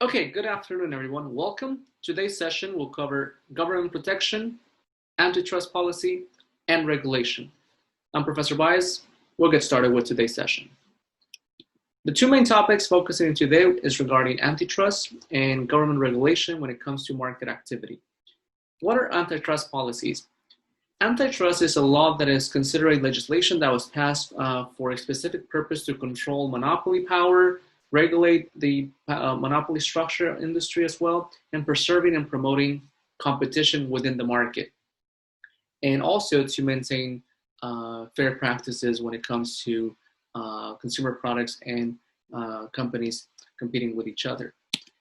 Okay, good afternoon, everyone. Welcome. Today's session will cover government protection, antitrust policy, and regulation. I'm Professor Baez. We'll get started with today's session. The two main topics focusing today is regarding antitrust and government regulation when it comes to market activity. What are antitrust policies? Antitrust is a law that is considered legislation that was passed for a specific purpose to control monopoly power, regulate the monopoly structure industry as well, and preserving and promoting competition within the market. And also to maintain fair practices when it comes to consumer products and companies competing with each other.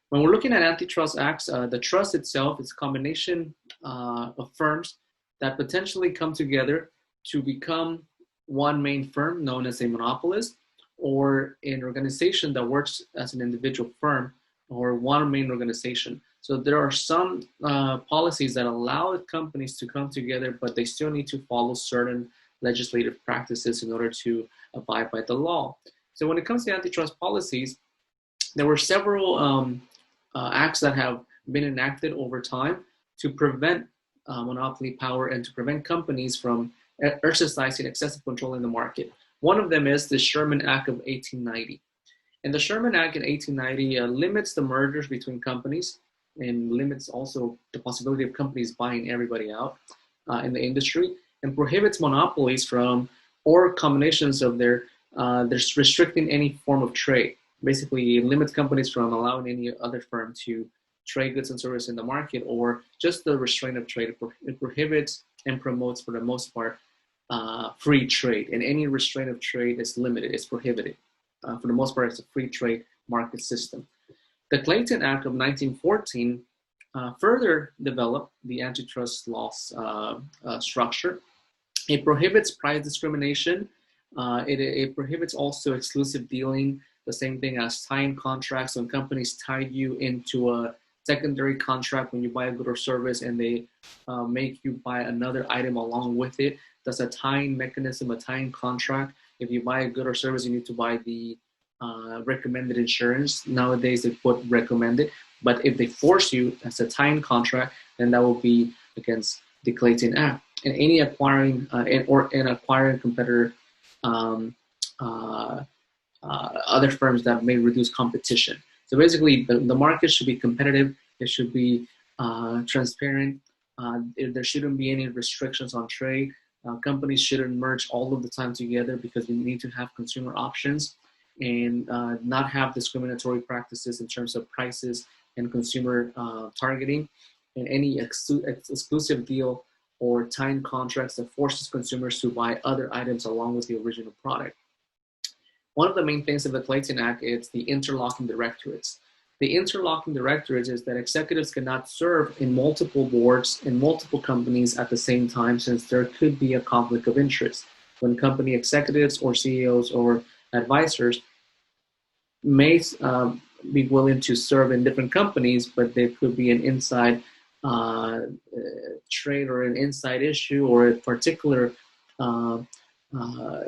When we're looking at antitrust acts, the trust itself is a combination of firms that potentially come together to become one main firm known as a monopolist, or an organization that works as an individual firm or one main organization. So there are some policies that allow companies to come together, but they still need to follow certain legislative practices in order to abide by the law. So when it comes to antitrust policies, there were several acts that have been enacted over time to prevent monopoly power and to prevent companies from exercising excessive control in the market. One of them is the Sherman Act of 1890. And the Sherman Act in 1890 limits the mergers between companies and limits also the possibility of companies buying everybody out in the industry, and prohibits monopolies from or combinations of their restricting any form of trade. Basically, it limits companies from allowing any other firm to trade goods and services in the market, or just the restraint of trade. It prohibits and promotes, for the most part, free trade, and any restraint of trade is limited, it's prohibited. For the most part, it's a free trade market system. The Clayton Act of 1914 further developed the antitrust laws structure. It prohibits price discrimination. It prohibits also exclusive dealing, the same thing as tying contracts. When companies tie you into a secondary contract when you buy a good or service, and they make you buy another item along with it. That's a tying mechanism, a tying contract. If you buy a good or service, you need to buy the recommended insurance. Nowadays, they put recommended, but if they force you as a tying contract, then that will be against the Clayton Act. And any acquiring acquiring competitor, other firms that may reduce competition. So basically, the market should be competitive. It should be transparent. There shouldn't be any restrictions on trade. Companies shouldn't merge all of the time together, because we need to have consumer options and not have discriminatory practices in terms of prices and consumer targeting, and any exclusive deal or time contracts that forces consumers to buy other items along with the original product. One of the main things of the Clayton Act is the interlocking directorates. The interlocking directorates is that executives cannot serve in multiple boards in multiple companies at the same time, since there could be a conflict of interest when company executives or CEOs or advisors may be willing to serve in different companies, but there could be an inside trade or an inside issue or a particular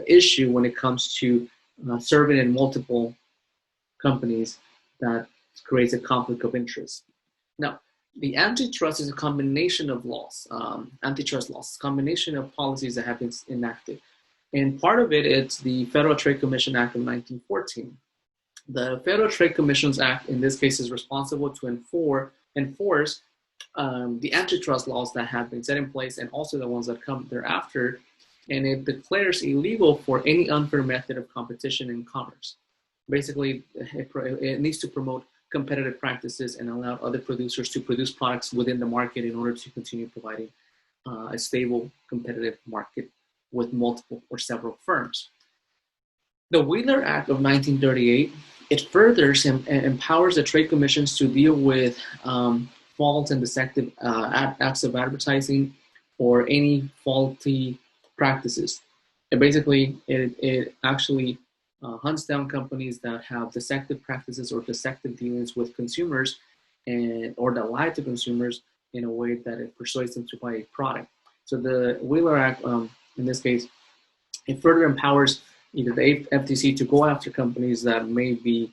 issue when it comes to serving in multiple companies that creates a conflict of interest. Now, the antitrust is a combination of laws, antitrust laws, combination of policies that have been enacted. And part of it is the Federal Trade Commission Act of 1914. The Federal Trade Commissions Act, in this case, is responsible to enforce the antitrust laws that have been set in place, and also the ones that come thereafter. And it declares illegal for any unfair method of competition in commerce. Basically, it needs to promote competitive practices and allow other producers to produce products within the market in order to continue providing a stable, competitive market with multiple or several firms. The Wheeler Act of 1938, it furthers and empowers the trade commissions to deal with false and deceptive acts of advertising or any faulty practices. And basically, it actually hunts down companies that have deceptive practices or deceptive dealings with consumers, or that lie to consumers in a way that it persuades them to buy a product. So the Wheeler Act, in this case, it further empowers either the FTC to go after companies that may be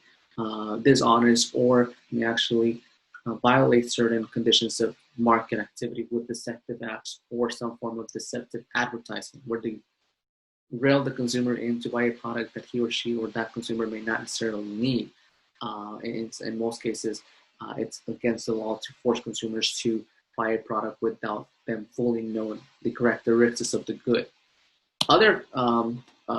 dishonest or may actually violate certain conditions of market activity with deceptive acts or some form of deceptive advertising, where they rail the consumer in to buy a product that he or she or that consumer may not necessarily need. In most cases, it's against the law to force consumers to buy a product without them fully knowing the characteristics of the good. Other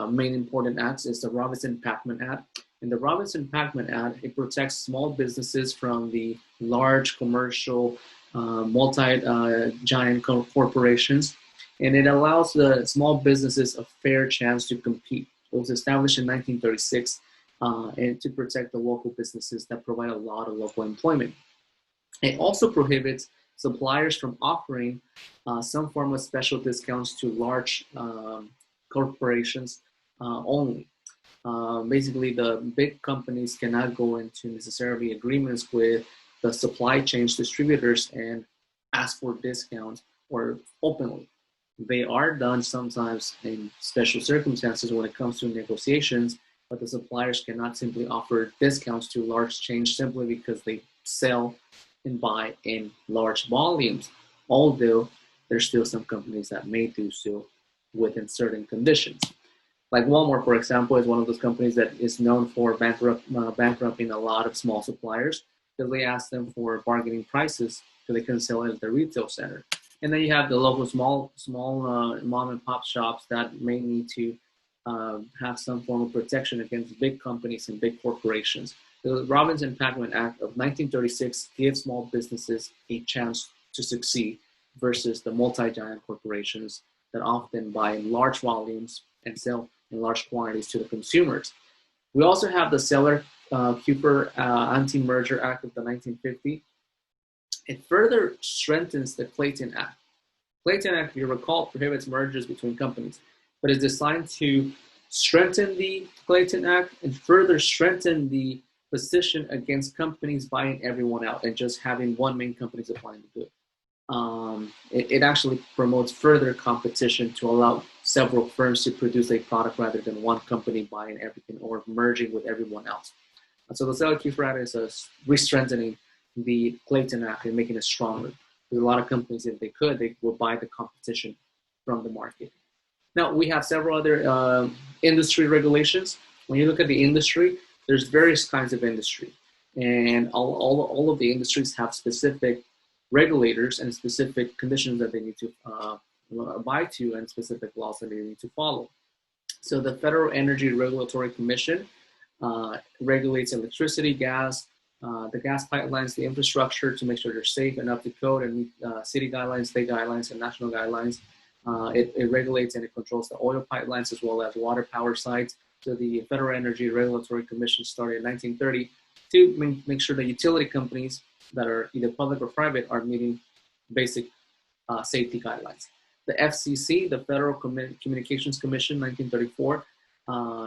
main important acts is the Robinson-Pacman Act. In the Robinson-Pacman Act, it protects small businesses from the large commercial multi-giant corporations, and it allows the small businesses a fair chance to compete. It was established in 1936 and to protect the local businesses that provide a lot of local employment. It also prohibits suppliers from offering some form of special discounts to large corporations only. Basically, the big companies cannot go into necessarily agreements with the supply chains distributors and ask for discounts or openly. They are done sometimes in special circumstances when it comes to negotiations, but the suppliers cannot simply offer discounts to large chains simply because they sell and buy in large volumes, although there's still some companies that may do so within certain conditions. Like Walmart, for example, is one of those companies that is known for bankrupting a lot of small suppliers because they ask them for bargaining prices so they can sell it at the retail center. And then you have the local small mom and pop shops that may need to have some form of protection against big companies and big corporations. The Robinson-Pacman Act of 1936 gives small businesses a chance to succeed versus the multi-giant corporations that often buy in large volumes and sell in large quantities to the consumers. We also have the Seller-Kuper Anti-Merger Act of the 1950. It further strengthens the Clayton Act. Clayton Act, if you recall, prohibits mergers between companies, but is designed to strengthen the Clayton Act and further strengthen the position against companies buying everyone out and just having one main company supplying the good. It actually promotes further competition to allow several firms to produce a product rather than one company buying everything or merging with everyone else. So the Seller-Kuper Act is re-strengthening the Clayton Act and making it stronger. There's a lot of companies, if they could, they would buy the competition from the market. Now, we have several other industry regulations. When you look at the industry, there's various kinds of industry. And all of the industries have specific regulators and specific conditions that they need to abide to and specific laws that they need to follow. So the Federal Energy Regulatory Commission regulates electricity, gas, the gas pipelines, the infrastructure to make sure they're safe and up to code and meet city guidelines, state guidelines, and national guidelines. It regulates and it controls the oil pipelines as well as water power sites. So the Federal Energy Regulatory Commission started in 1930 to make sure that utility companies that are either public or private are meeting basic safety guidelines. The FCC, the Federal Communications Commission, 1934,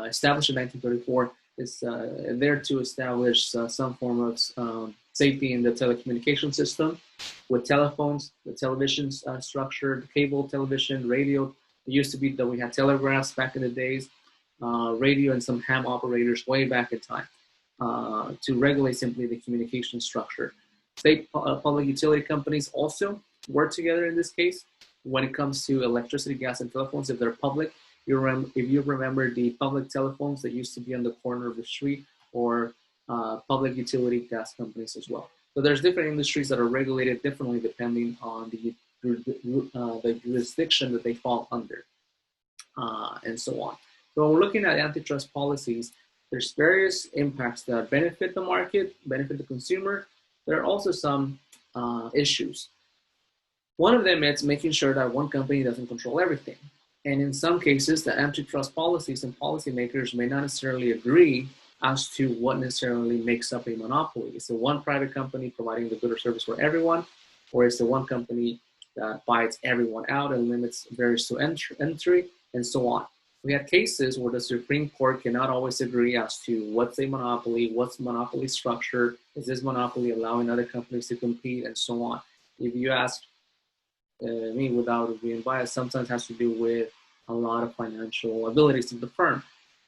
established in 1934, is there to establish some form of safety in the telecommunication system with telephones, the television structure, the cable television, radio. It used to be that we had telegraphs back in the days, radio and some ham operators way back in time to regulate simply the communication structure. State public utility companies also work together in this case when it comes to electricity, gas, and telephones. If they're public, if you remember the public telephones that used to be on the corner of the street, or public utility gas companies as well. So there's different industries that are regulated differently depending on the jurisdiction that they fall under, and so on. So when we're looking at antitrust policies, there's various impacts that benefit the market, benefit the consumer. There are also some issues. One of them is making sure that one company doesn't control everything. And in some cases, the antitrust policies and policymakers may not necessarily agree as to what necessarily makes up a monopoly. Is it one private company providing the good or service for everyone, or is it one company that buys everyone out and limits barriers to entry, and so on. We have cases where the Supreme Court cannot always agree as to what's a monopoly, what's monopoly structure, is this monopoly allowing other companies to compete, and so on. If you ask me, without being biased, sometimes has to do with a lot of financial abilities of the firm.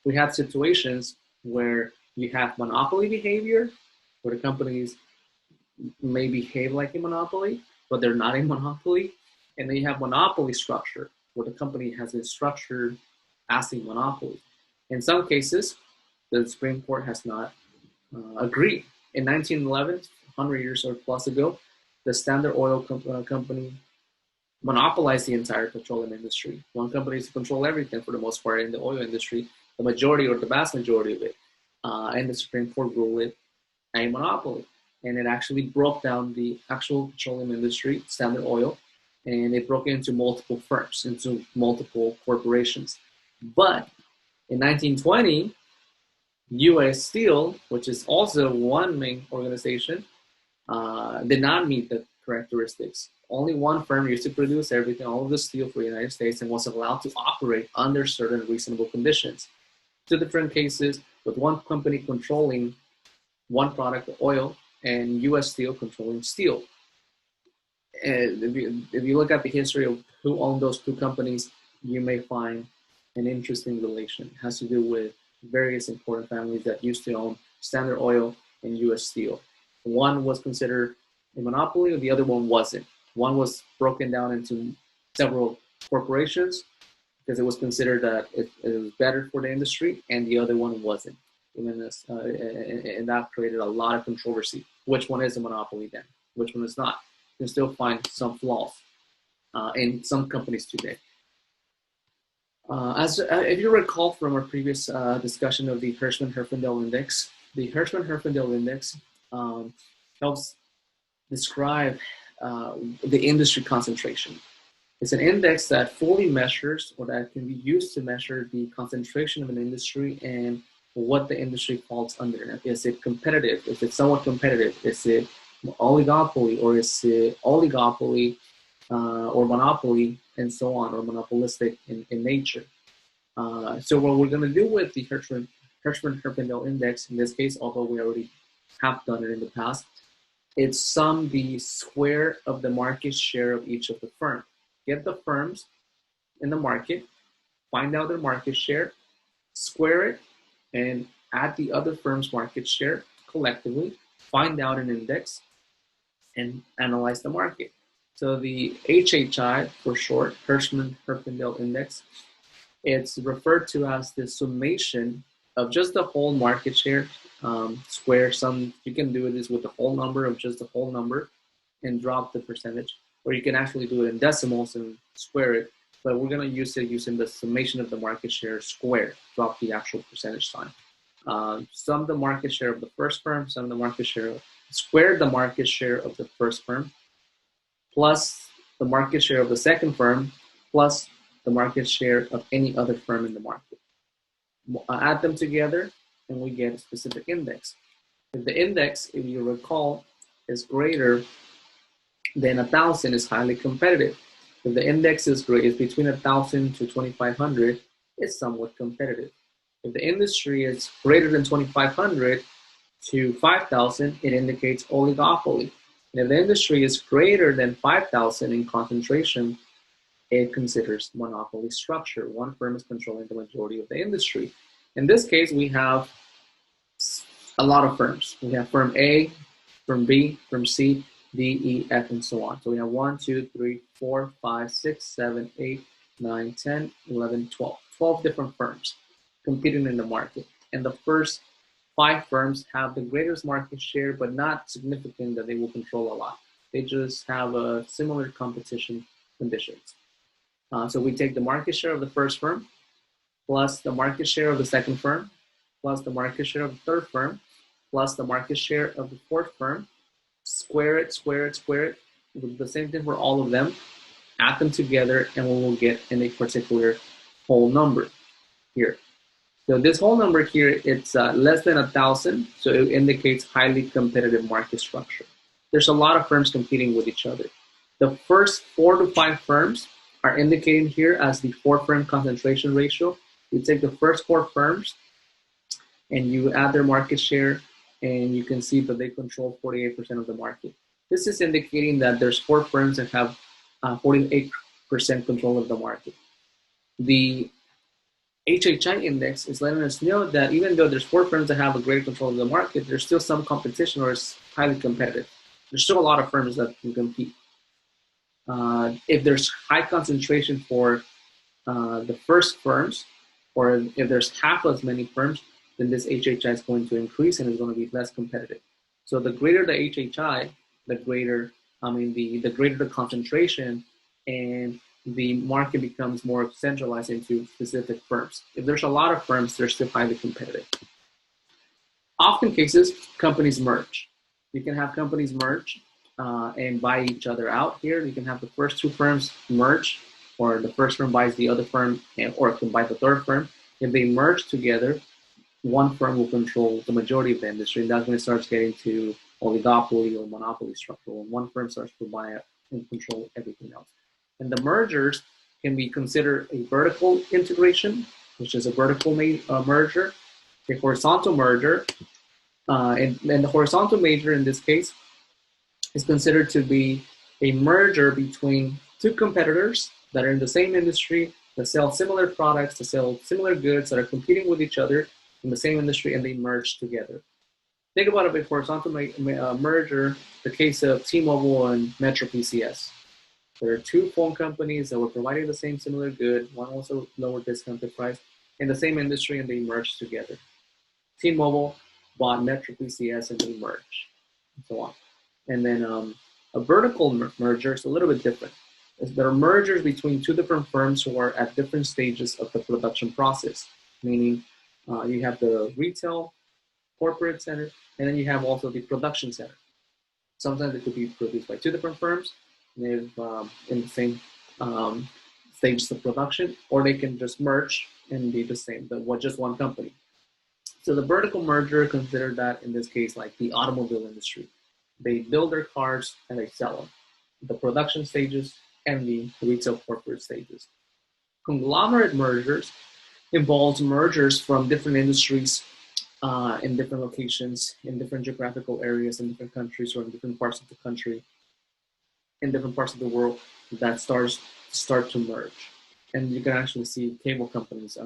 We have situations where You have monopoly behavior, where the companies may behave like a monopoly, but they're not a monopoly. And then you have monopoly structure, where the company has been structured as a monopoly. In some cases, the Supreme Court has not agreed. In 1911, 100 years or plus ago, the Standard Oil Company monopolized the entire petroleum industry. One company used to control everything for the most part in the oil industry, the majority or the vast majority of it. And the Supreme Court ruled it a monopoly. And it actually broke down the actual petroleum industry, Standard Oil, and it broke into multiple firms, into multiple corporations. But in 1920, U.S. Steel, which is also one main organization, did not meet the characteristics. Only one firm used to produce everything, all of the steel for the United States, and was allowed to operate under certain reasonable conditions. Two different cases, with one company controlling one product, oil, and U.S. Steel controlling steel. And if you look at the history of who owned those two companies, you may find an interesting relation. It has to do with various important families that used to own Standard Oil and U.S. Steel. One was considered a monopoly, the other one wasn't. One was broken down into several corporations because it was considered that it was better for the industry, and the other one wasn't. And that created a lot of controversy. Which one is a monopoly then? Which one is not? You can still find some flaws in some companies today. If you recall from our previous discussion of the Hirschman-Herfindahl Index, the Hirschman-Herfindahl Index helps describe the industry concentration. It's an index that fully measures, or that can be used to measure, the concentration of an industry and what the industry falls under. Is it competitive? Is it somewhat competitive? Is it oligopoly, or is it oligopoly or monopoly, and so on, or monopolistic in nature? So what we're going to do with the Hirschman-Herfindahl Index, in this case, although we already have done it in the past, it's sum the square of the market share of each of the firms. Get the firms in the market, find out their market share, square it, and add the other firm's market share collectively, find out an index, and analyze the market. So the HHI, for short, Hirschman-Herfindahl Index, it's referred to as the summation of just the whole market share, square some. You can do this with the whole number of just the whole number and drop the percentage, or you can actually do it in decimals and square it, but we're going to use it using the summation of the market share square, drop the actual percentage sign. Sum the market share of the first firm, sum the market share, square the market share of the first firm, plus the market share of the second firm, plus the market share of any other firm in the market. Add them together, and we get a specific index. If the index, if you recall, is greater than 1,000, is highly competitive. If the index is between 1,000 to 2,500, it's somewhat competitive. If the industry is greater than 2,500 to 5,000, it indicates oligopoly. And if the industry is greater than 5,000 in concentration, it considers monopoly structure. One firm is controlling the majority of the industry. In this case, we have a lot of firms. We have firm A, firm B, firm C, D, E, F, and so on. So we have 1, 2, 3, 4, 5, 6, 7, 8, 9, 10, 11, 12. 12 different firms competing in the market. And the first 5 firms have the greatest market share, but not significant that they will control a lot. They just have a similar competition conditions. So we take the market share of the first firm, plus the market share of the second firm, plus the market share of the third firm, plus the market share of the fourth firm, square it, square it, square it. We'll do the same thing for all of them, add them together, and we will get in a particular whole number here. So this whole number here, it's less than 1,000, so it indicates highly competitive market structure. There's a lot of firms competing with each other. The first 4 to 5 firms are indicated here as the 4-firm concentration ratio. You take the first 4 firms and you add their market share, and you can see that they control 48% of the market. This is indicating that there's 4 firms that have 48% control of the market. The HHI index is letting us know that even though there's 4 firms that have a greater control of the market, there's still some competition, or it's highly competitive. There's still a lot of firms that can compete. If there's high concentration for the first firms, or if there's half as many firms, then this HHI is going to increase and it's going to be less competitive. So the greater the HHI, the greater the concentration, and the market becomes more centralized into specific firms. If there's a lot of firms, they're still highly competitive. Often cases, companies merge. You can have companies merge and buy each other out here. You can have the first 2 firms merge, or the first firm buys the other firm, or it can buy the third firm. If they merge together, one firm will control the majority of the industry, and that's when it starts getting to oligopoly or monopoly structure, when one firm starts to buy and control everything else. And the mergers can be considered a vertical integration, which is a vertical merger, a horizontal merger, and the horizontal merger in this case is considered to be a merger between 2 competitors that are in the same industry, that sell similar products, that sell similar goods, that are competing with each other in the same industry, and they merge together. Think about a horizontal merger, the case of T-Mobile and Metro PCS. There are 2 phone companies that were providing the same similar good, one also lower discounted price, in the same industry, and they merged together. T-Mobile bought Metro PCS and they merged, and so on. And then a vertical merger is a little bit different. There are mergers between 2 different firms who are at different stages of the production process, meaning you have the retail corporate center, and then you have also the production center. Sometimes it could be produced by 2 different firms, in the same stages of production, or they can just merge and be the same, but just one company. So the vertical merger, consider that in this case like the automobile industry. They build their cars and they sell them. The production stages and the retail corporate stages. Conglomerate mergers involves mergers from different industries in different locations, in different geographical areas, in different countries, or in different parts of the country, in different parts of the world that start to merge. And you can actually see cable companies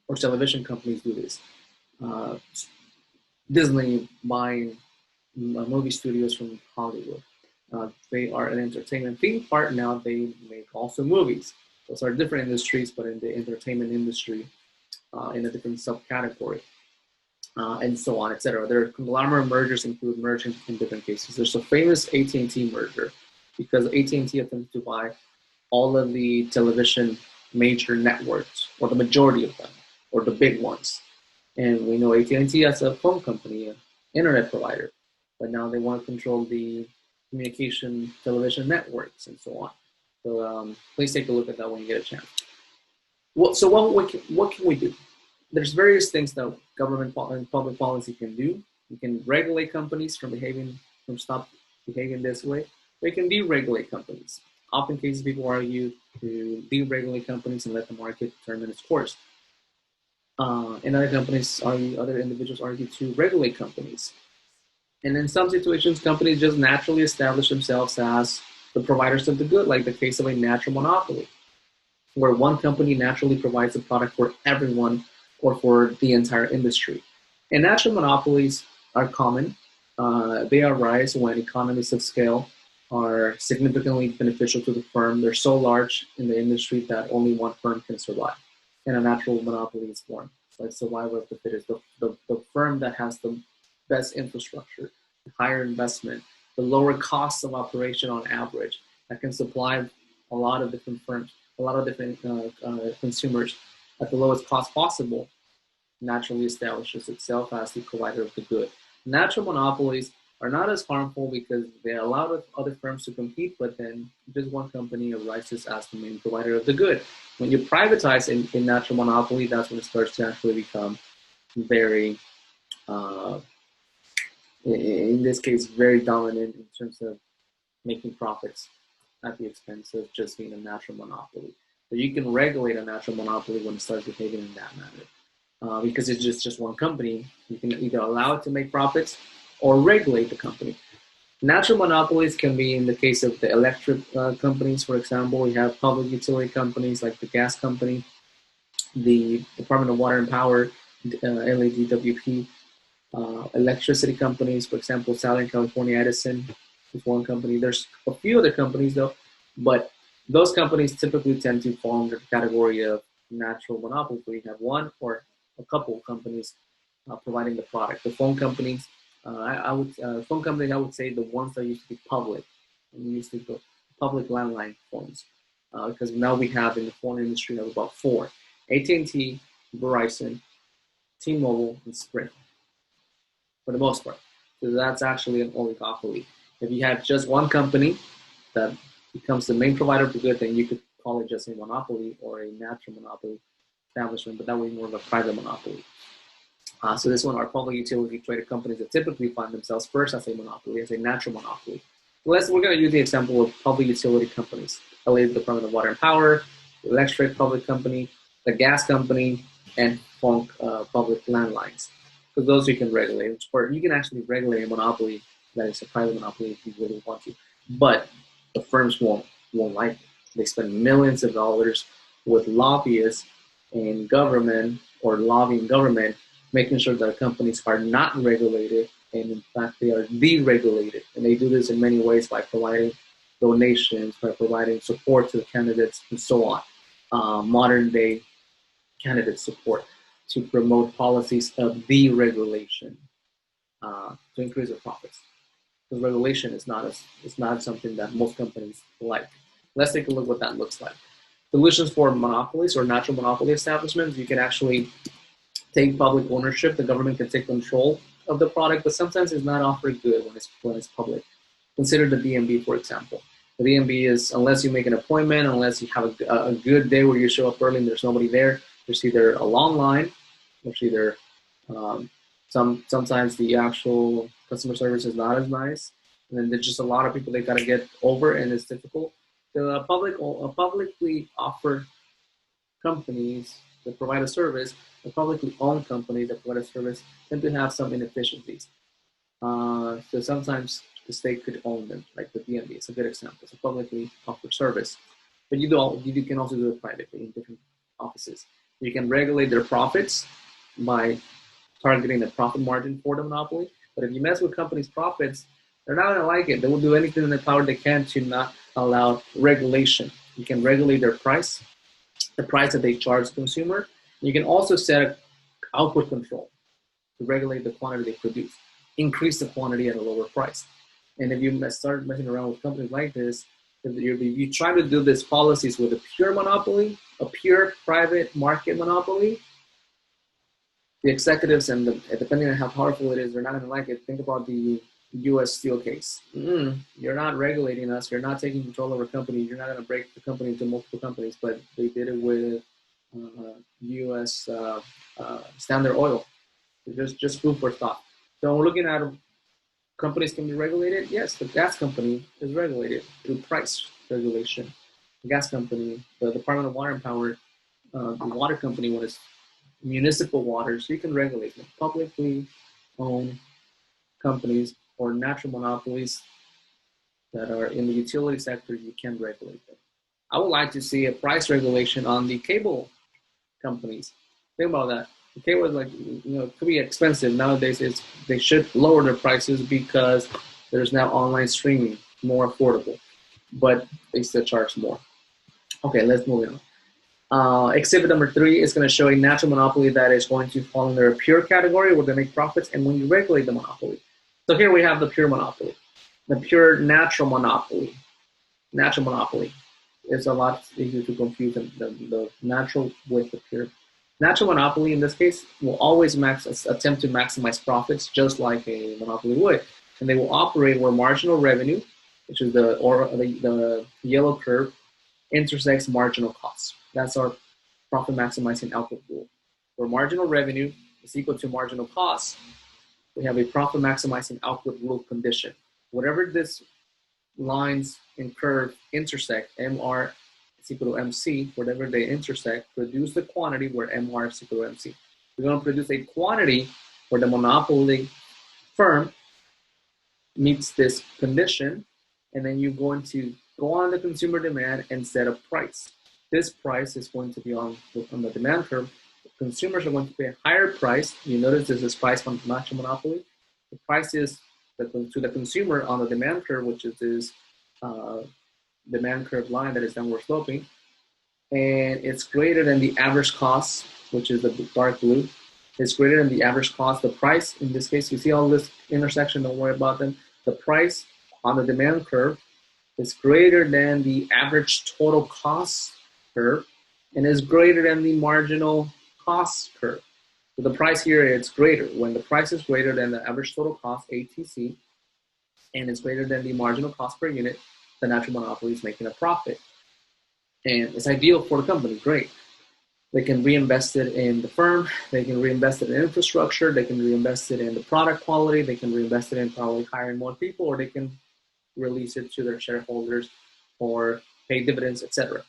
or television companies do this. Disney buying movie studios from Hollywood. They are an entertainment theme park. Now they make also movies. Those are different industries, but in the entertainment industry, in a different subcategory, and so on, etc. There are conglomerate mergers include merging in different cases. There's a famous AT&T merger because AT&T attempted to buy all of the television major networks, or the majority of them, or the big ones. And we know AT&T as a phone company, an internet provider, but now they want to control the communication television networks and so on. So please take a look at that when you get a chance. What can we do? There's various things that government and public policy can do. You can regulate companies from stop behaving this way. They can deregulate companies. Often cases people argue to deregulate companies and let the market determine its course. And other individuals argue to regulate companies. And in some situations, companies just naturally establish themselves as the providers of the good, like the case of a natural monopoly, where one company naturally provides a product for everyone or for the entire industry. And natural monopolies are common. They arise when economies of scale are significantly beneficial to the firm. They're so large in the industry that only one firm can survive. And a natural monopoly is born. So it's survival of the fittest. The firm that has the best infrastructure, the higher investment, the lower costs of operation on average, that can supply a lot of different firms, a lot of different consumers at the lowest cost possible, naturally establishes itself as the provider of the good. Natural monopolies are not as harmful because they allow other firms to compete, but then just one company arises as the main provider of the good. When you privatize a natural monopoly, that's when it starts to actually become very, in this case, very dominant in terms of making profits at the expense of just being a natural monopoly. So you can regulate a natural monopoly when it starts behaving in that manner. Because it's just one company, you can either allow it to make profits or regulate the company. Natural monopolies can be in the case of the electric companies, for example. We have public utility companies like the gas company the Department of Water and Power, LADWP, electricity companies, for example, Southern California Edison is one company. There's a few other companies though, but those companies typically tend to fall under the category of natural monopoly, where you have one or a couple of companies providing the product. The phone companies, phone companies, I would say the ones that used to be public, and used to go public landline phones, because now we have in the phone industry have about four: AT&T, Verizon, T-Mobile, and Sprint, for the most part. So that's actually an oligopoly. If you have just one company that becomes the main provider of the good, then you could call it just a monopoly or a natural monopoly establishment, but that would be more of a private monopoly. So this one are public utility traded companies that typically find themselves first as a monopoly, as a natural monopoly. We're going to use the example of public utility companies: LA Department of Water and Power, the electric public company, the gas company, and public landlines. Because those you can regulate. Or you can actually regulate a monopoly that is a private monopoly if you really want to. But the firms won't like it. They spend millions of dollars with lobbyists and government, or lobbying government, making sure that companies are not regulated, and in fact they are deregulated. And they do this in many ways by providing donations, by providing support to the candidates, and so on. Modern day candidate support to promote policies of deregulation to increase their profits. Because regulation is not something that most companies like. Let's take a look what that looks like. Solutions for monopolies or natural monopoly establishments: you can actually take public ownership. The government can take control of the product, but sometimes it's not offered good when it's public. Consider the DMV, for example. The DMV is, unless you make an appointment, unless you have a good day where you show up early and there's nobody there, there's either a long line, there's either sometimes the actual customer service is not as nice, and then there's just a lot of people they got to get over, and it's difficult. The publicly offered companies that provide a service, the publicly owned companies that provide a service, tend to have some inefficiencies. So sometimes the state could own them, like the DMV. It's a good example. It's a publicly offered service, but you can also do it privately in different offices. You can regulate their profits by targeting the profit margin for the monopoly. But if you mess with companies' profits, they're not going to like it. They will do anything in their power they can to not allow regulation. You can regulate their price, the price that they charge the consumer. You can also set output control to regulate the quantity they produce, increase the quantity at a lower price. And if you start messing around with companies like this, if you try to do these policies with a pure monopoly, a pure private market monopoly, the executives and depending on how powerful it is, they're not going to like it. Think about the U.S. Steel case. You're not regulating us. You're not taking control of our company. You're not going to break the company into multiple companies. But they did it with U.S. Standard Oil. Just food for thought. So we're looking at companies can be regulated. Yes, the gas company is regulated through price regulation. The gas company, the Department of Water and Power, the water company, when it's municipal waters, you can regulate them. Publicly owned companies or natural monopolies that are in the utility sector, you can regulate them. I would like to see a price regulation on the cable companies. Think about that. The cable is it could be expensive. Nowadays, they should lower their prices because there's now online streaming, more affordable, but they still charge more. Okay, let's move on. Exhibit number 3 is going to show a natural monopoly that is going to fall under a pure category where they make profits and when you regulate the monopoly. So here we have the pure monopoly, the pure natural monopoly. Natural monopoly is a lot easier to confuse than the natural with the pure. Natural monopoly in this case will always attempt to maximize profits just like a monopoly would. And they will operate where marginal revenue, which is the yellow curve, intersects marginal costs. That's our profit maximizing output rule. Where marginal revenue is equal to marginal costs, we have a profit maximizing output rule condition. Whatever this lines and curve intersect, MR is equal to MC, whatever they intersect, produce the quantity where MR is equal to MC. We're going to produce a quantity where the monopoly firm meets this condition, and then you're going to go on the consumer demand and set a price. this price is going to be on the demand curve. Consumers are going to pay a higher price. You notice this is price from the natural monopoly. The price is to the consumer on the demand curve, which is this demand curve line that is downward sloping, and it's greater than the average cost, which is the dark blue. It's greater than the average cost. The price, in this case, you see all this intersection, don't worry about them. The price on the demand curve is greater than the average total cost curve and is greater than the marginal cost curve. So the price here, it's greater. When the price is greater than the average total cost, ATC, and it's greater than the marginal cost per unit, the natural monopoly is making a profit. And it's ideal for the company, great. They can reinvest it in the firm, they can reinvest it in infrastructure, they can reinvest it in the product quality, they can reinvest it in probably hiring more people, or they can release it to their shareholders or pay dividends, etc.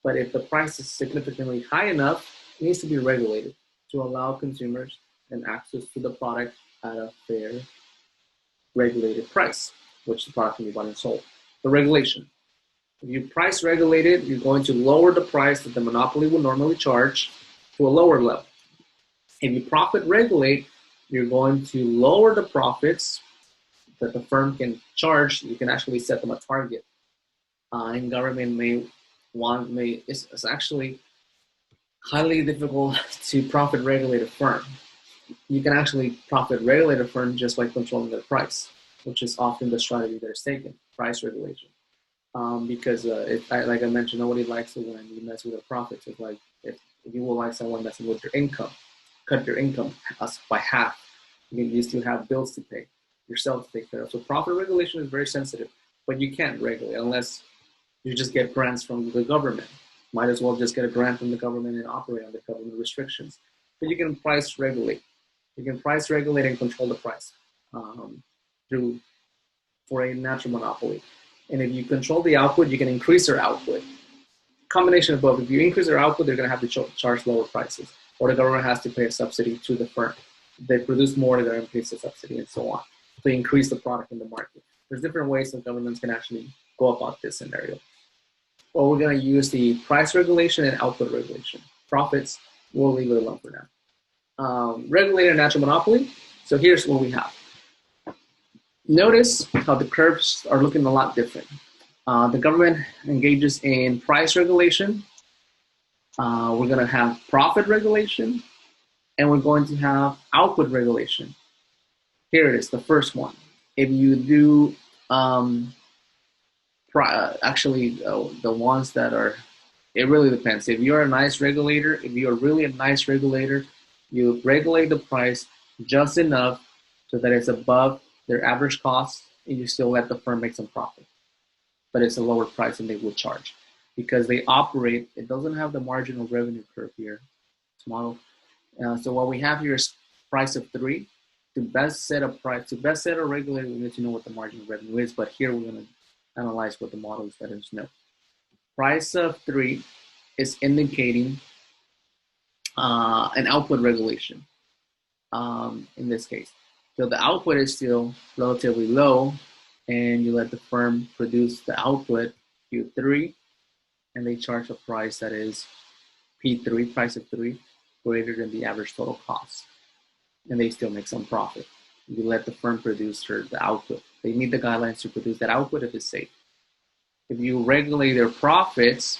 But if the price is significantly high enough, it needs to be regulated to allow consumers and access to the product at a fair regulated price, which the product can be bought and sold. The regulation. If you price regulate it, you're going to lower the price that the monopoly would normally charge to a lower level. If you profit regulate, you're going to lower the profits that the firm can charge. You can actually set them a target. And government it's actually highly difficult to profit regulate a firm. You can actually profit regulate a firm just by controlling their price, which is often the strategy that is taken, price regulation. Because like I mentioned, nobody likes it when you mess with their profits. It's like if you will like someone messing with your income, cut your income by half. You still have bills to pay, yourself to take care of. So profit regulation is very sensitive, but you can't regulate unless you just get grants from the government. Might as well just get a grant from the government and operate under government restrictions. But you can price regulate. You can price regulate and control the price for a natural monopoly. And if you control the output, you can increase their output. Combination of both. If you increase their output, they're going to have to charge lower prices, or the government has to pay a subsidy to the firm. If they produce more, they're going to pay the subsidy, and so on, to increase the product in the market. There's different ways that governments can actually go about this scenario. Well, we're going to use the price regulation and output regulation. Profits, we'll leave it alone for now. Regulated natural monopoly. So here's what we have. Notice how the curves are looking a lot different. The government engages in price regulation. We're going to have profit regulation, and we're going to have output regulation. Here it is, the first one. If you do, the ones that are, it really depends. If you're a nice regulator, if you're really a nice regulator, you regulate the price just enough so that it's above their average cost, and you still let the firm make some profit. But it's a lower price than they would charge because they operate, it doesn't have the marginal revenue curve here, this model. So what we have here is price of 3. To best set a regulator, we need to know what the marginal revenue is, but here we're going to analyze what the model is letting us know. Price of 3 is indicating an output regulation in this case. So the output is still relatively low, and you let the firm produce the output, Q3, and they charge a price that is P3, price of 3, greater than the average total cost. And they still make some profit. You let the firm produce the output. They meet the guidelines to produce that output if it's safe. If you regulate their profits,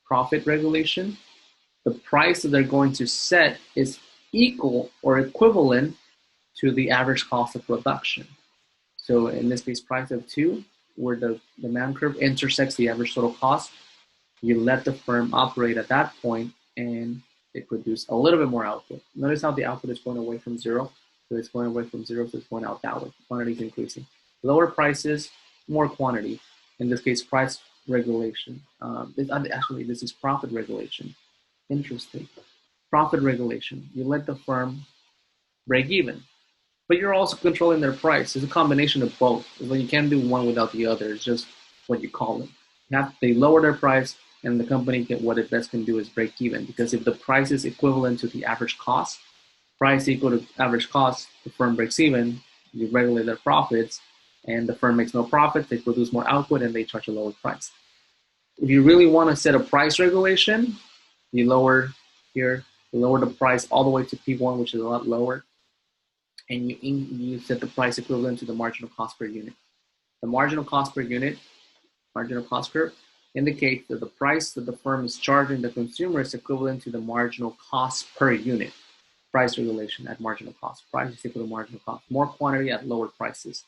profit regulation, the price that they're going to set is equal or equivalent to the average cost of production. So in this case, price of 2, where the demand curve intersects the average total cost, you let the firm operate at that point and they produce a little bit more output. Notice how the output is going away from 0. So it's going away from 0, so it's going out that way. Quantity is increasing. Lower prices, more quantity. In this case, price regulation. This is profit regulation. Interesting. Profit regulation. You let the firm break even. But you're also controlling their price. It's a combination of both. You can't do one without the other. It's just what you call them. They lower their price, and the company what it best can do is break even. Because if the price is equivalent to the average cost, price equal to average cost, the firm breaks even. You regulate their profits, and the firm makes no profit. They produce more output, and they charge a lower price. If you really want to set a price regulation, you lower here, you lower the price all the way to P1, which is a lot lower, and you set the price equivalent to the marginal cost per unit. The marginal cost per unit, marginal cost curve, indicates that the price that the firm is charging the consumer is equivalent to the marginal cost per unit. Price regulation at marginal cost. Price is equal to marginal cost. More quantity at lower prices.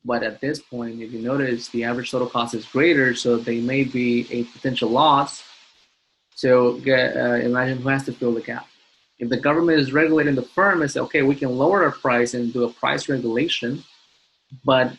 But at this point, if you notice, the average total cost is greater, so they may be a potential loss. So imagine who has to fill the gap. If the government is regulating the firm and say, okay, we can lower our price and do a price regulation, but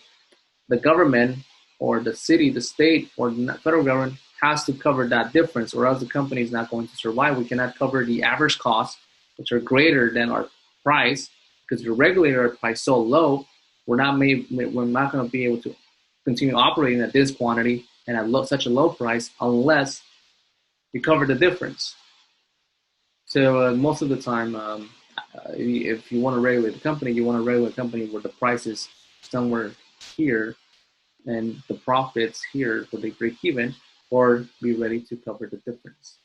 the government or the city, the state, or the federal government has to cover that difference, or else the company is not going to survive. We cannot cover the average costs, which are greater than our price, because we regulated our price so low, we're not going to be able to continue operating at this quantity and at such a low price unless you cover the difference. So most of the time, if you want to regulate the company, you want to regulate a company where the price is somewhere here and the profits here where they break even, or be ready to cover the difference.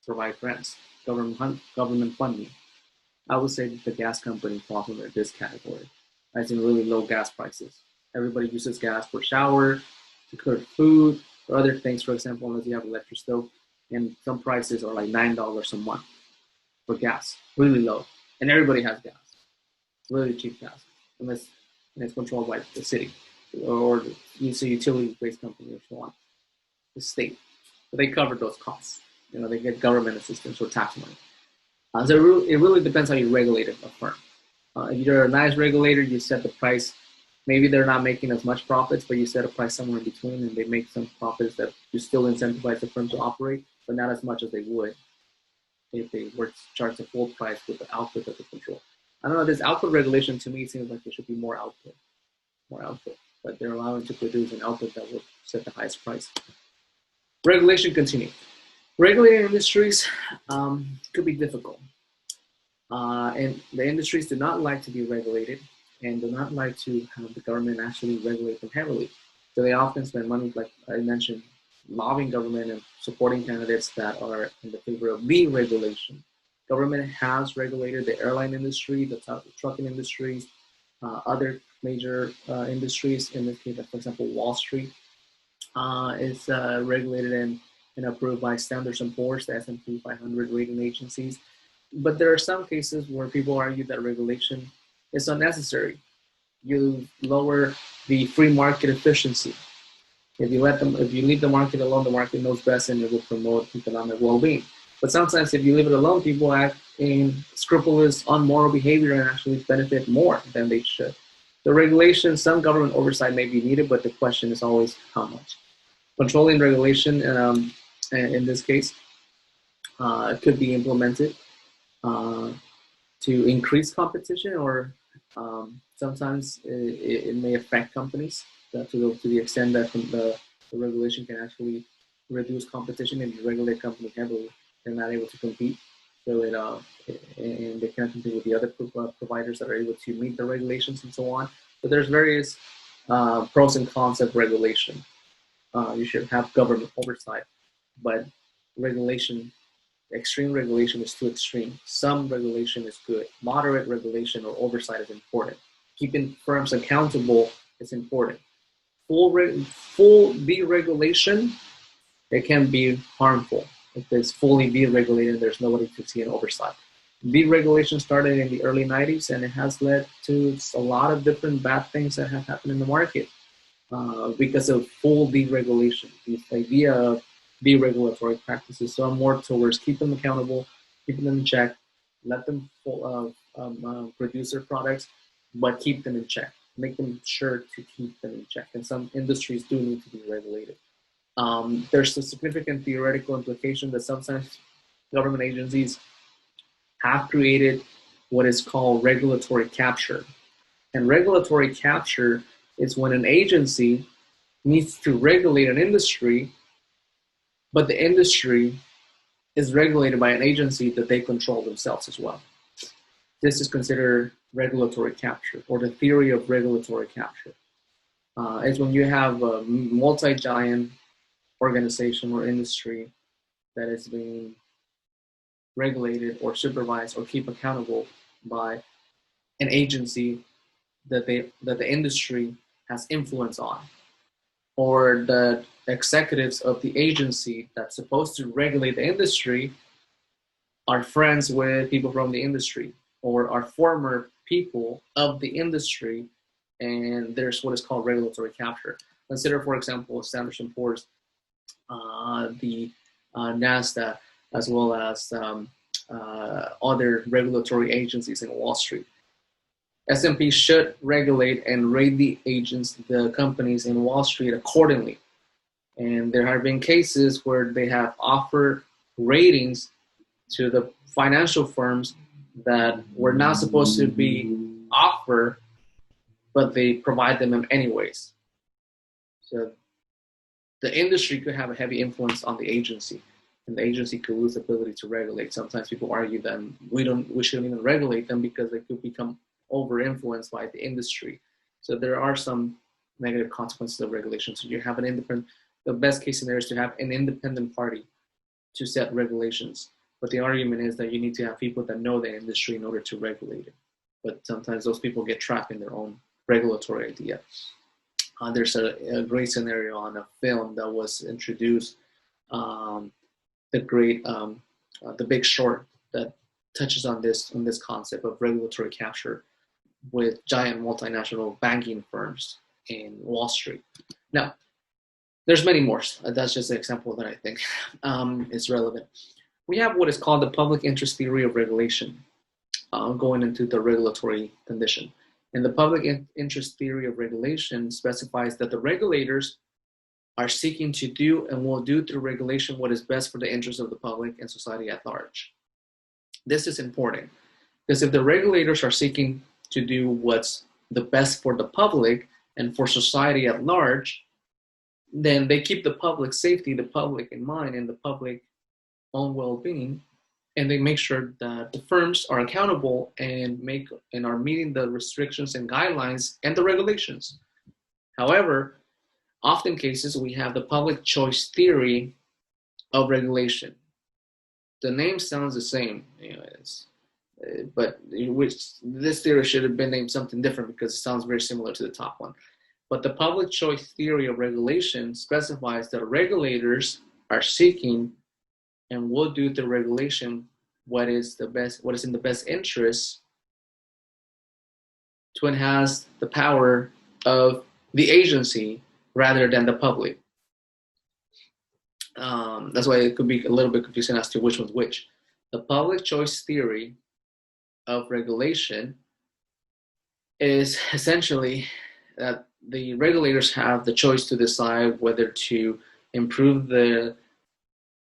Provide grants, government funding. I would say that the gas company falls under this category. As in really low gas prices. Everybody uses gas for shower, to cook food, or other things, for example, unless you have electric stove. And some prices are like $9 a month for gas, really low. And everybody has gas, really cheap gas, unless it's controlled by the city or it's a utility-based company or so on, the state. But they cover those costs. They get government assistance or tax money. So it really depends how you regulate a firm. If you're a nice regulator, you set the price. Maybe they're not making as much profits, but you set a price somewhere in between, and they make some profits that you still incentivize the firm to operate, but not as much as they would if they were to charge the full price with the output that they control. I don't know, this output regulation to me seems like there should be more output, but they're allowing to produce an output that will set the highest price. Regulation continue. Regulating industries could be difficult. And the industries do not like to be regulated and do not like to have the government actually regulate them heavily. So they often spend money, like I mentioned, lobbying government and supporting candidates that are in the favor of deregulation. Government has regulated the airline industry, the trucking industries, other major industries. In this case, for example, Wall Street is regulated and approved by Standard & Poor's, the S&P 500 rating agencies. But there are some cases where people argue that regulation is unnecessary. You lower the free market efficiency. If you leave the market alone, the market knows best and it will promote economic well-being. But sometimes if you leave it alone, people act in scrupulous, unmoral behavior and actually benefit more than they should. The regulation, some government oversight may be needed, but the question is always how much. Controlling regulation, in this case, could be implemented to increase competition, or sometimes it may affect companies to the extent that the regulation can actually reduce competition. If you regulate company heavily, they're not able to compete. So and they can't compete with the other providers that are able to meet the regulations and so on. So there's various pros and cons of regulation. You should have government oversight, but extreme regulation is too extreme. Some regulation is good. Moderate regulation or oversight is important. Keeping firms accountable is important. Full deregulation, it can be harmful. If it's fully deregulated, there's nobody to see an oversight. Deregulation started in the early 90s, and it has led to a lot of different bad things that have happened in the market because of full deregulation. This idea of deregulatory practices. So I'm more towards keep them accountable, keeping them in check, let them produce their products, but keep them in check. Make them sure to keep them in check. And some industries do need to be regulated. There's a significant theoretical implication that sometimes government agencies have created what is called regulatory capture. And regulatory capture is when an agency needs to regulate an industry, but the industry is regulated by an agency that they control themselves as well. This is considered regulatory capture, or the theory of regulatory capture. It's when you have a multi-giant organization or industry that is being regulated or supervised or keep accountable by an agency that the industry has influence on, or the executives of the agency that's supposed to regulate the industry are friends with people from the industry or are former people of the industry, and there's what is called regulatory capture. Consider, for example, Standard & Poor's, the NASDAQ, as well as other regulatory agencies in Wall Street. S&P should regulate and rate the companies in Wall Street accordingly. And there have been cases where they have offered ratings to the financial firms that were not supposed to be offered, but they provide them anyways. So the industry could have a heavy influence on the agency, and the agency could lose the ability to regulate. Sometimes people argue that we shouldn't even regulate them because they could become over-influenced by the industry. So there are some negative consequences of regulation. So you have the best case scenario is to have an independent party to set regulations. But the argument is that you need to have people that know the industry in order to regulate it. But sometimes those people get trapped in their own regulatory idea. There's a great scenario on a film that was introduced, The Big Short, that touches on this concept of regulatory capture with giant multinational banking firms in Wall Street. Now, there's many more. That's just an example that I think is relevant. We have what is called the public interest theory of regulation, going into the regulatory condition. And the public interest theory of regulation specifies that the regulators are seeking to do and will do through regulation what is best for the interests of the public and society at large. This is important because if the regulators are seeking to do what's the best for the public and for society at large, then they keep the public safety, the public in mind, and the public own well-being, and they make sure that the firms are accountable and are meeting the restrictions and guidelines and the regulations. However, often cases we have the public choice theory of regulation. The name sounds the same, but this theory should have been named something different because it sounds very similar to the top one. But the public choice theory of regulation specifies that regulators are seeking and will do through regulation what is in the best interest to enhance the power of the agency rather than the public. That's why it could be a little bit confusing as to which one's which. The public choice theory of regulation is essentially that the regulators have the choice to decide whether to improve the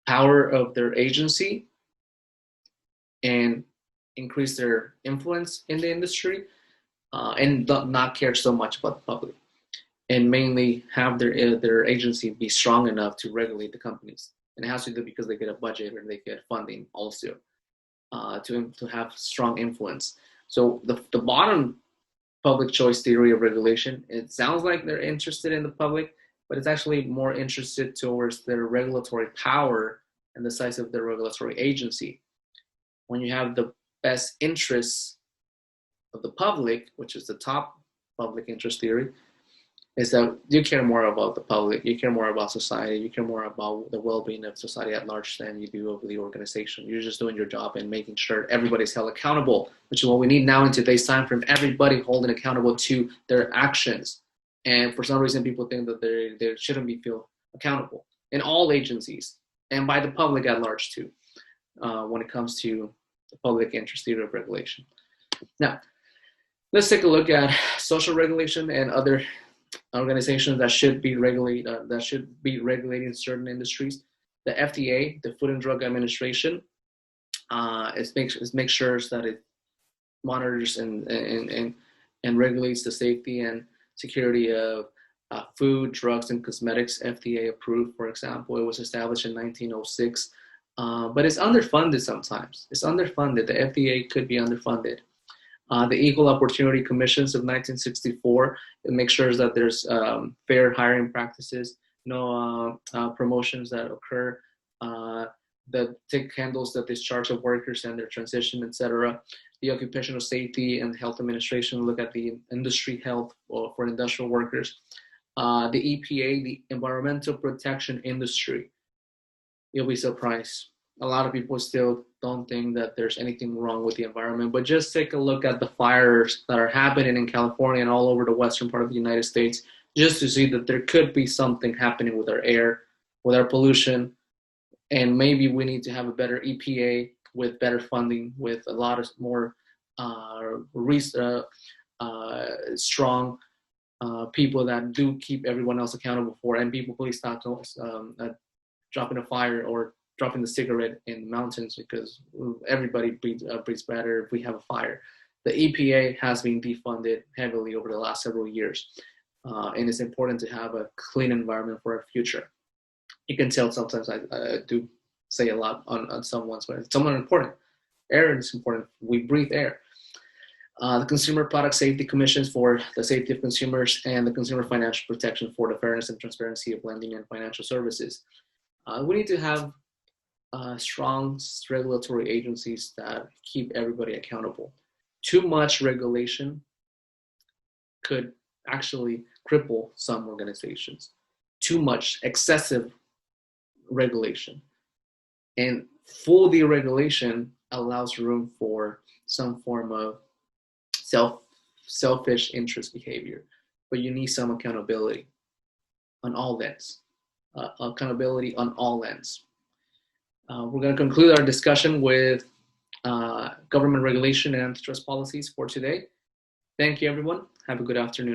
power of their agency and increase their influence in the industry, and not care so much about the public, and mainly have their agency be strong enough to regulate the companies. And it has to do because they get a budget or they get funding also to have strong influence. So the bottom public choice theory of regulation, it sounds like they're interested in the public, but it's actually more interested towards their regulatory power and the size of their regulatory agency. When you have the best interests of the public, which is the top public interest theory, is that you care more about the public, you care more about society, you care more about the well-being of society at large than you do of the organization. You're just doing your job and making sure everybody's held accountable, which is what we need now in today's time, from everybody holding accountable to their actions. And for some reason, people think that they shouldn't be feel accountable in all agencies and by the public at large too, when it comes to the public interest theory of regulation. Now, let's take a look at social regulation and other organizations that should be regulating certain industries. The FDA, the Food and Drug Administration, makes sure that it monitors and regulates the safety and security of food, drugs, and cosmetics. FDA approved, for example. It was established in 1906, but it's underfunded sometimes. It's underfunded. The FDA could be underfunded. The Equal Opportunity Commissions of 1964, it makes sure that there's fair hiring practices. promotions that occur, that take handles the discharge of workers and their transition, etc. The Occupational Safety and Health Administration look at the industry health for industrial workers. The EPA, the Environmental Protection Industry. You'll be surprised. A lot of people still don't think that there's anything wrong with the environment, but just take a look at the fires that are happening in California and all over the western part of the United States, just to see that there could be something happening with our air, with our pollution, and maybe we need to have a better EPA with better funding, with a lot of more strong people that do keep everyone else accountable for. And people, please stop dropping a fire or dropping the cigarette in the mountains, because everybody breathes better if we have a fire. The EPA has been defunded heavily over the last several years, and it's important to have a clean environment for our future. You can tell sometimes I do say a lot on some ones, but it's somewhat important. Air is important. We breathe air. The Consumer Product Safety Commissions for the safety of consumers, and the Consumer Financial Protection for the fairness and transparency of lending and financial services. We need to have strong regulatory agencies that keep everybody accountable. Too much regulation could actually cripple some organizations. Too much excessive regulation and full deregulation allows room for some form of selfish interest behavior, but you need some accountability on all ends. Accountability on all ends. We're going to conclude our discussion with government regulation and antitrust policies for today. Thank you, everyone. Have a good afternoon.